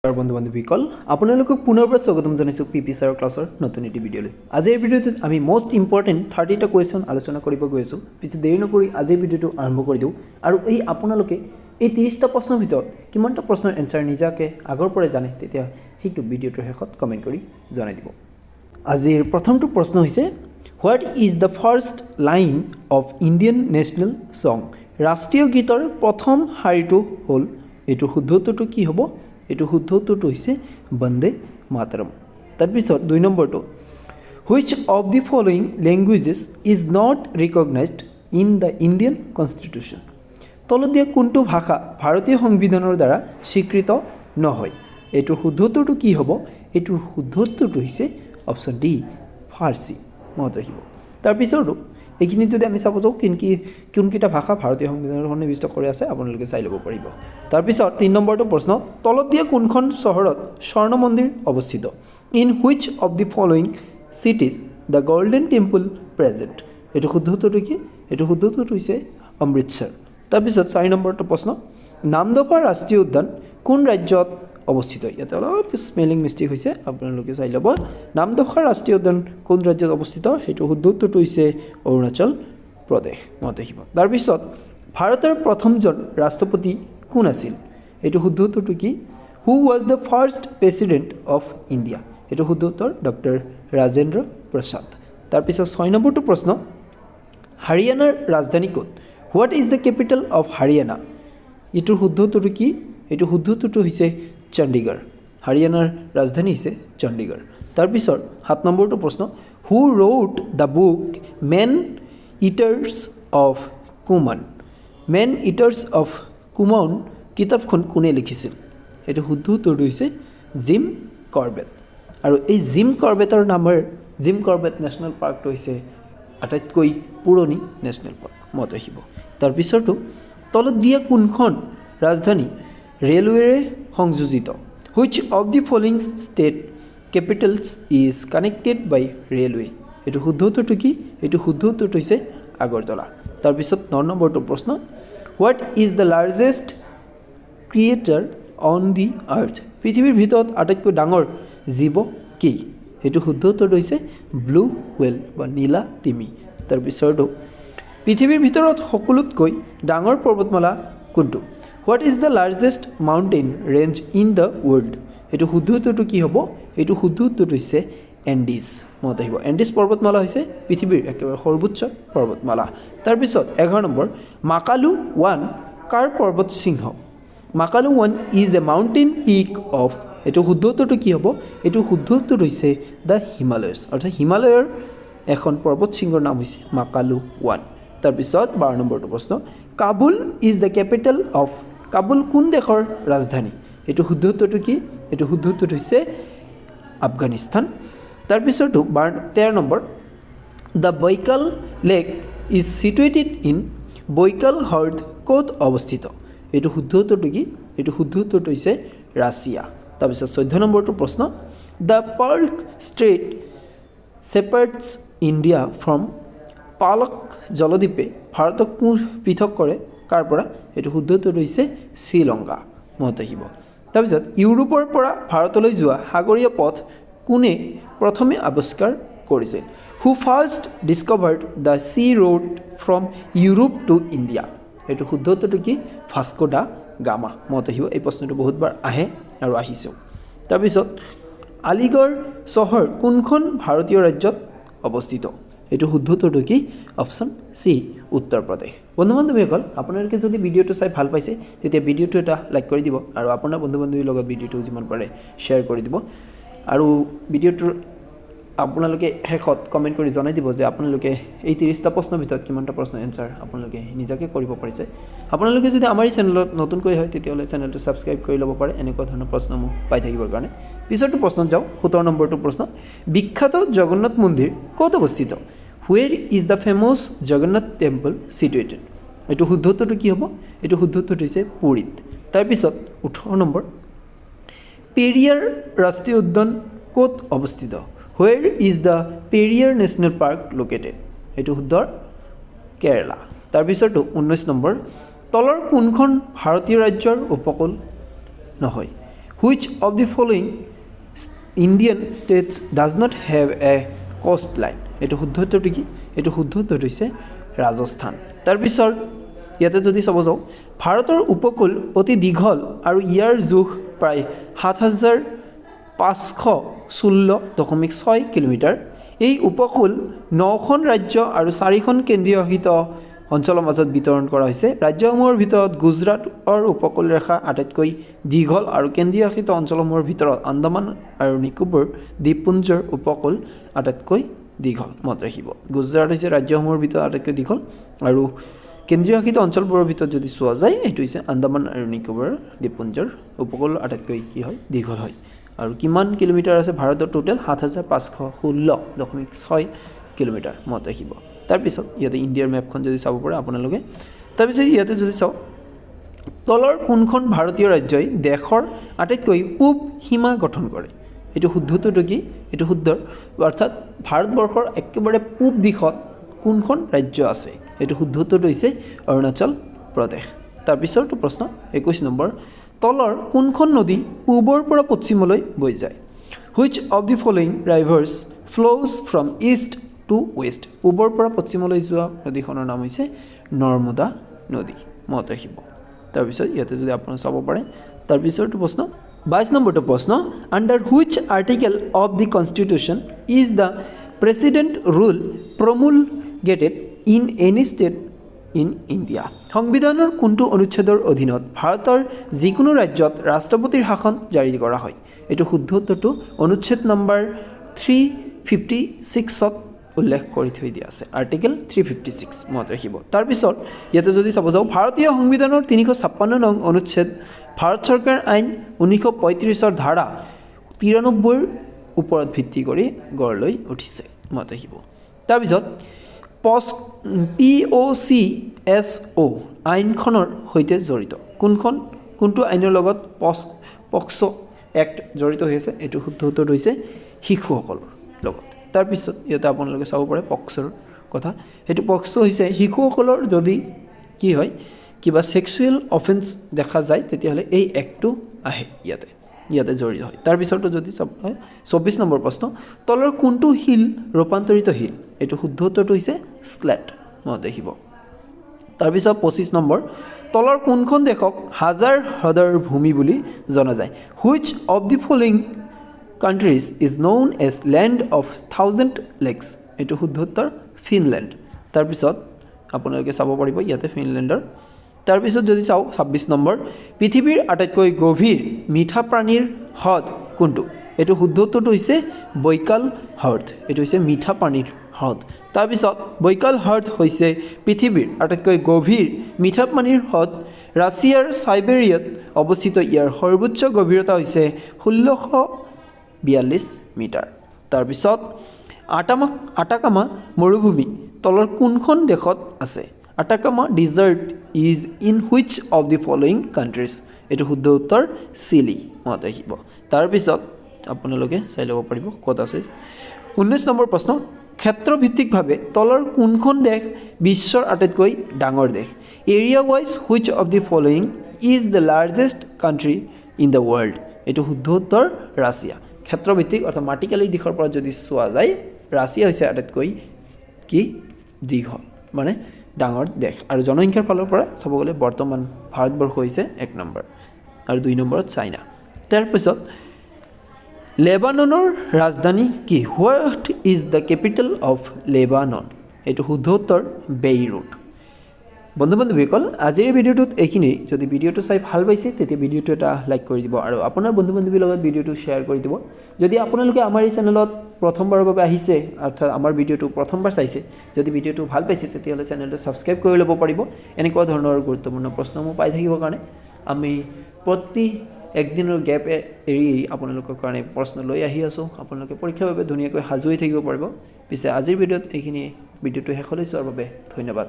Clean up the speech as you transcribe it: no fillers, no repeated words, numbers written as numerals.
বন্ধু বান্ধৱীসকল আপোনালোকক পুনৰ পৰা স্বাগতম জনাইছোঁ পিপি ছাৰৰ ক্লাছৰ নতুন এটি ভিডিঅ'লৈ। আজিৰ ভিডিঅ'টোত আমি মোষ্ট ইম্পৰ্টেণ্ট 30টা কুৱেশ্যন আলোচনা কৰিব গৈ আছোঁ। পিছে দেৰি নকৰি আজিৰ ভিডিঅ'টো আৰম্ভ কৰি দিওঁ। আৰু এই আপোনালোকে এই 30টা প্ৰশ্নৰ ভিতৰত কিমানটা প্ৰশ্নৰ এনচাৰ নিজাকে আগৰ পৰাই জানে তেতিয়া সেইটো ভিডিঅ'টোৰ শেষত কমেণ্ট কৰি জনাই দিব। আজিৰ প্ৰথমটো প্ৰশ্ন হৈছে what is the first line of Indian national song? ৰাষ্ট্ৰীয় গীতৰ প্ৰথম শাৰীটো হ'ল, এইটোৰ শুদ্ধ উত্তৰটো কি হ'ব? এইটো শুদ্ধ উত্তৰটো হৈছে বন্দে মাতৰম। তাৰপিছত 2 নম্বৰটো which of the following languages is not recognised in the Indian constitution? তলত দিয়া কোনটো ভাষা ভাৰতীয় সংবিধানৰ দ্বাৰা স্বীকৃত নহয়? এইটোৰ শুদ্ধ উত্তৰটো কি হ'ব? এইটোৰ শুদ্ধ উত্তৰটো হৈছে অপশ্যন ডি ফাৰ্চী। মনত ৰাখিব। তাৰপিছতো এইখিনিত যদি আমি চাব যাওঁ কোনকেইটা ভাষা ভাৰতীয় সংবিধানৰ সন্নিৱিষ্ট কৰি আছে আপোনালোকে চাই ল'ব পাৰিব। তাৰপিছত 3 নম্বৰটো প্ৰশ্ন তলত দিয়া কোনখন চহৰত স্বৰ্ণ মন্দিৰ অৱস্থিত? In which of the following cities the golden temple present? এইটো শুদ্ধ উত্তৰটো কি? এইটো শুদ্ধ উত্তৰটো হৈছে অমৃতসৰ। তাৰপিছত 4 নম্বৰটো প্ৰশ্ন নামদফা ৰাষ্ট্ৰীয় উদ্যান কোন ৰাজ্যত অৱস্থিত? ইয়াতে অলপ স্পেলিং মিষ্টেক হৈছে, আপোনালোকে চাই ল'ব। নামদফা ৰাষ্ট্ৰীয় উদ্যান কোন ৰাজ্যত অৱস্থিত? সেইটো শুদ্ধ উত্তৰটো হৈছে অৰুণাচল প্ৰদেশ। মনত ৰাখিব। তাৰপিছত ভাৰতৰ প্ৰথমজন ৰাষ্ট্ৰপতি কোন আছিল? এইটো শুদ্ধ উত্তৰটো কি? Who was the first president of India? এইটো শুদ্ধ উত্তৰ ডক্টৰ ৰাজেন্দ্ৰ প্ৰসাদ। তাৰপিছত 6 নম্বৰটো প্ৰশ্ন হাৰিয়ানাৰ ৰাজধানী ক'ত? What is the capital of Haryana? এইটোৰ শুদ্ধ উত্তৰটো কি? এইটো শুদ্ধ উত্তৰটো হৈছে চণ্ডীগড়। হাৰিয়ানাৰ ৰাজধানী হৈছে চণ্ডীগড়। তাৰপিছত 7 নম্বৰটো প্ৰশ্ন who wrote the book man eaters of Kumaon? Man eaters of Kumaon কিতাপখন কোনে লিখিছিল? এইটো শুদ্ধ উত্তৰটো হৈছে জিম কৰবেট। আৰু এই জিম কৰবেটৰ নামৰ জিম কৰবেট নেশ্যনেল পাৰ্কটো হৈছে আটাইতকৈ পুৰণি নেশ্যনেল পাৰ্ক। মনত ৰাখিব। তাৰপিছতো তলত দিয়া কোনখন ৰাজধানী ৰেলৱেৰে সংযোজিত? Which of the following state capitals is connected by railway? এইটো শুদ্ধ উত্তৰটো কি? এইটো শুদ্ধ উত্তৰটো হৈছে আগৰতলা। তাৰপিছত 9 নম্বৰটো প্ৰশ্ন what is the largest creature on the earth? পৃথিৱীৰ ভিতৰত আটাইতকৈ ডাঙৰ জীৱ কি? এইটো শুদ্ধ উত্তৰটো হৈছে ব্লু হুৱেল বা নীলা তিমি। তাৰপিছতো পৃথিৱীৰ ভিতৰত সকলোতকৈ ডাঙৰ পৰ্বতমালা কোনটো? What is the largest mountain range in the world? এইটো শুদ্ধ উত্তৰটো কি হ'ব? এইটো শুদ্ধ উত্তৰটো হৈছে এণ্ডিজ। মনত আহিব। এণ্ডিজ পৰ্বতমালা হৈছে পৃথিৱীৰ একেবাৰে সৰ্বোচ্চ পৰ্বতমালা। তাৰপিছত 11 নম্বৰ মাকালু 1 কাৰ পৰ্বত সিংহ? Makalu 1 is a mountain peak of? এইটো শুদ্ধ উত্তৰটো কি হ'ব? এইটো শুদ্ধ উত্তৰটো হৈছে দ্য হিমালয়ছ, অৰ্থাৎ হিমালয়ৰ এখন পৰ্বত শৃংগৰ নাম হৈছে মাকালু 1। তাৰপিছত 12 নম্বৰটো প্ৰশ্ন Kabul is the capital of? Kabul কোন দেশৰ ৰাজধানী? এইটো শুদ্ধ উত্তৰটো কি? এইটো শুদ্ধ উত্তৰটো হৈছে আফগানিস্তান। তাৰপিছতো 13 নম্বৰ the Baikal lake is situated in? Baikal হ্ৰদ ক'ত অৱস্থিত? এইটো শুদ্ধ উত্তৰটো কি? এইটো শুদ্ধ উত্তৰটো হৈছে ৰাছিয়া। তাৰপিছত 14 নম্বৰটো প্ৰশ্ন the Palk strait separates India from? পালক জলদ্বীপে ভাৰতক পৃথক কৰে কাৰ পৰা? এইটো শুদ্ধ উত্তৰটো হৈছে শ্ৰীলংকা। মনত ৰাখিব। তাৰপিছত ইউৰোপৰ পৰা ভাৰতলৈ যোৱা সাগৰীয় পথ কোনে প্ৰথমে আৱিষ্কাৰ কৰিছিল? Who first discovered the sea road from Europe to India? এইটো শুদ্ধ উত্তৰটো কি? Vasco da Gama. মনত ৰাখিব। এই প্ৰশ্নটো বহুতবাৰ আহে আৰু আহিছেও। তাৰপিছত আলিগড় চহৰ কোনখন ভাৰতীয় ৰাজ্যত অৱস্থিত? এইটো শুদ্ধ উত্তৰটো কি? Option C Uttar Pradesh. বন্ধু বান্ধৱীসকল আপোনালোকে যদি ভিডিঅ'টো চাই ভাল পাইছে তেতিয়া ভিডিঅ'টো এটা লাইক কৰি দিব আৰু আপোনাৰ বন্ধু বান্ধৱীৰ লগত ভিডিঅ'টো যিমান পাৰে শ্বেয়াৰ কৰি দিব। আৰু ভিডিঅ'টোৰ আপোনালোকে শেষত কমেণ্ট কৰি জনাই দিব যে আপোনালোকে এই 30টা প্ৰশ্নৰ ভিতৰত কিমানটা প্ৰশ্ন এনচাৰ আপোনালোকে নিজাকে কৰিব পাৰিছে। আপোনালোকে যদি আমাৰ এই চেনেলত নতুনকৈ হয় তেতিয়াহ'লে চেনেলটো ছাবস্ক্ৰাইব কৰি ল'ব পাৰে এনেকুৱা ধৰণৰ প্ৰশ্নসমূহ পাই থাকিবৰ কাৰণে। পিছৰটো প্ৰশ্নত যাওঁ। 17 নম্বৰটো প্ৰশ্ন বিখ্যাত জগন্নাথ মন্দিৰ ক'ত অৱস্থিত? Where is the famous Jagannath temple situated? এইটো শুদ্ধ উত্তৰটো কি হ'ব? এইটো শুদ্ধ উত্তৰটো হৈছে পুৰীত। তাৰপিছত 18 নম্বৰ পেৰিয়াৰ ৰাষ্ট্ৰীয় উদ্যান ক'ত অৱস্থিত? Where is the Periyar national park located? এইটো শুদ্ধ কেৰেলা। তাৰপিছতো 19 নম্বৰ তলৰ কোনখন ভাৰতীয় ৰাজ্যৰ উপকূল নহয়? Which of the following Indian states does not have a কষ্ট লাইন এইটো শুদ্ধ উত্তৰটো কি এইটো শুদ্ধ উত্তৰটো হৈছে ৰাজস্থান তাৰপিছত ইয়াতে যদি চাব যাওঁ ভাৰতৰ উপকূল অতি দীঘল আৰু ইয়াৰ জোখ প্ৰায় ৭,৫১৬.৬ কিলোমিটাৰ এই উপকূল ৯খন ৰাজ্য আৰু 4খন কেন্দ্ৰীয় শাসিত অঞ্চলৰ মাজত বিতৰণ কৰা হৈছে ৰাজ্যসমূহৰ ভিতৰত গুজৰাটৰ উপকূল ৰেখা আটাইতকৈ দীঘল আৰু কেন্দ্ৰীয় শাসিত অঞ্চলসমূহৰ ভিতৰত আন্দামান আৰু নিকোবৰ দ্বীপপুঞ্জৰ উপকূল আটাইতকৈ দীঘল মনত ৰাখিব গুজৰাট হৈছে ৰাজ্যসমূহৰ ভিতৰত আটাইতকৈ দীঘল আৰু কেন্দ্ৰীয় শাসিত অঞ্চলবোৰৰ ভিতৰত যদি চোৱা যায় এইটো হৈছে আন্দামান আৰু নিকোবৰ দ্বীপপুঞ্জৰ উপকূল আটাইতকৈ কি হয় দীঘল হয় আৰু কিমান কিলোমিটাৰ আছে ভাৰতৰ টোটেল ৭,৫১৬.৬ কিলোমিটাৰ মনত ৰাখিব তাৰপিছত ইয়াতে ইণ্ডিয়াৰ মেপখন যদি চাব পাৰে আপোনালোকে তাৰপিছত ইয়াতে যদি চাওঁ তলৰ কোনখন ভাৰতীয় ৰাজ্যই দেশৰ আটাইতকৈ পূব সীমা গঠন কৰে এইটো শুদ্ধটো কি এইটো শুদ্ধ অৰ্থাৎ ভাৰতবৰ্ষৰ একেবাৰে পূব দিশত কোনখন ৰাজ্য আছে এইটো শুদ্ধটো হৈছে অৰুণাচল প্ৰদেশ তাৰপিছৰটো প্ৰশ্ন 21 নম্বৰ তলৰ কোনখন নদী পূবৰ পৰা পশ্চিমলৈ বৈ যায় which of the following rivers flows from east to west পূবৰ পৰা পশ্চিমলৈ যোৱা নদীখনৰ নাম হৈছে নৰ্মদা নদী মনত ৰাখিব তাৰপিছত ইয়াতে যদি আপোনালোকে চাব পাৰে তাৰপিছৰটো প্ৰশ্ন 22 নম্বৰটো প্ৰশ্ন under which article of the constitution is the president rule promulgated in any state in India সংবিধানৰ কোনটো অনুচ্ছেদৰ অধীনত ভাৰতৰ যিকোনো ৰাজ্যত ৰাষ্ট্ৰপতিৰ শাসন জাৰি কৰা হয় এইটো শুদ্ধ উত্তৰটো অনুচ্ছেদ নম্বৰ 356ত উল্লেখ কৰি থৈ দিয়া আছে আৰ্টিকেল 356 মনত ৰাখিব তাৰপিছত ইয়াতে যদি চাব যাওঁ ভাৰতীয় সংবিধানৰ 356 নং অনুচ্ছেদ ভাৰত চৰকাৰ আইন 1935ৰ ধাৰা 93ৰ ওপৰত ভিত্তি কৰি গঢ় লৈ উঠিছে মনত ৰাখিব তাৰপিছত POCSO আইনখনৰ সৈতে জড়িত কোনটো আইনৰ লগত পক্সো এক্ট জড়িত হৈ আছে এইটো শুদ্ধ উত্তৰটো হৈছে শিশুসকলৰ লগত তাৰপিছত ইয়াতে আপোনালোকে চাব পাৰে পক্সোৰ কথা সেইটো পক্সো হৈছে শিশুসকলৰ যদি কি হয় কিবা সেক্সুৱেল অফেন্স দেখা যায় তেতিয়াহ'লে এই এক্টটো আহে ইয়াতে জড়িত হয় তাৰপিছতো যদি 24 নম্বৰ প্ৰশ্ন তলৰ কোনটো হিল ৰূপান্তৰিত হিল এইটো শুদ্ধ উত্তৰটো হৈছে স্লেট মনত ৰাখিব তাৰপিছত 25 নম্বৰ তলৰ কোনখন দেশক হাজাৰ হ্ৰদৰ ভূমি বুলি জনা যায় which of the following countries is known as land of 1000 lakes এইটো শুদ্ধ উত্তৰ ফিনলেণ্ড তাৰপিছত আপোনালোকে চাব পাৰিব ইয়াতে ফিনলেণ্ডৰ তাৰপিছত যদি চাওঁ 26 নম্বৰ পৃথিৱীৰ আটাইতকৈ গভীৰ মিঠা প্ৰাণীৰ হ্ৰদ কোনটো এইটো শুদ্ধ উত্তৰটো হৈছে বৈকাল হ্ৰদ এইটো হৈছে মিঠা পানীৰ হ্ৰদ তাৰপিছত বৈকাল হ্ৰদ হৈছে পৃথিৱীৰ আটাইতকৈ গভীৰ মিঠা পানীৰ হ্ৰদ ৰাছিয়াৰ চাইবেৰিয়াত অৱস্থিত ইয়াৰ সৰ্বোচ্চ গভীৰতা হৈছে 1642 মিটাৰ তাৰপিছত আটাকামা মৰুভূমি তলৰ কোনখন দেশত আছে আটাকামা desert is in which of the following countries এইটো শুদ্ধ উত্তৰ চিলি মনত ৰাখিব তাৰপিছত আপোনালোকে চাই ল'ব পাৰিব ক'ত আছে 19 নম্বৰ প্ৰশ্ন ক্ষেত্ৰভিত্তিকভাৱে তলৰ কোনখন দেশ বিশ্বৰ আটাইতকৈ ডাঙৰ দেশ area wise which of the following is the largest country in the world এইটো শুদ্ধ উত্তৰ ৰাছিয়া ক্ষেত্ৰভিত্তিক অৰ্থাৎ মাটিকালি দিশৰ পৰা যদি চোৱা যায় ৰাছিয়া হৈছে আটাইতকৈ কি দীঘল মানে ডাঙৰ দেশ আৰু জনসংখ্যাৰ ফালৰ পৰা চাব গ'লে বৰ্তমান ভাৰতবৰ্ষ হৈছে 1 নম্বৰ আৰু 2 নম্বৰত চাইনা তাৰপিছত লেবাননৰ ৰাজধানী কি what is the capital of Lebanon এইটো শুদ্ধ উত্তৰ বেইৰুট বন্ধু বান্ধৱীসকল আজিৰ ভিডিঅ'টোত এইখিনি যদি ভিডিঅ'টো চাই ভাল পাইছে তেতিয়া ভিডিঅ'টো এটা লাইক কৰি দিব আৰু আপোনাৰ বন্ধু বান্ধৱীৰ লগত ভিডিঅ'টো শ্বেয়াৰ কৰি দিব যদি আপোনালোকে আমাৰ এই চেনেলত প্ৰথমবাৰৰ বাবে আহিছে অৰ্থাৎ আমাৰ ভিডিঅ'টো প্ৰথমবাৰ চাইছে যদি ভিডিঅ'টো ভাল পাইছে তেতিয়াহ'লে চেনেলটো ছাবস্ক্ৰাইব কৰি ল'ব পাৰিব এনেকুৱা ধৰণৰ গুৰুত্বপূৰ্ণ প্ৰশ্নসমূহ পাই থাকিবৰ কাৰণে আমি প্ৰতি একদিনৰ গেপ এৰি আপোনালোকৰ কাৰণে প্ৰশ্ন লৈ আহি আছোঁ আপোনালোকে পৰীক্ষাৰ বাবে ধুনীয়াকৈ সাজু হৈ থাকিব পাৰিব পিছে আজিৰ ভিডিঅ'ত এইখিনি ভিডিঅ'টো শেষলৈ চোৱাৰ বাবে ধন্যবাদ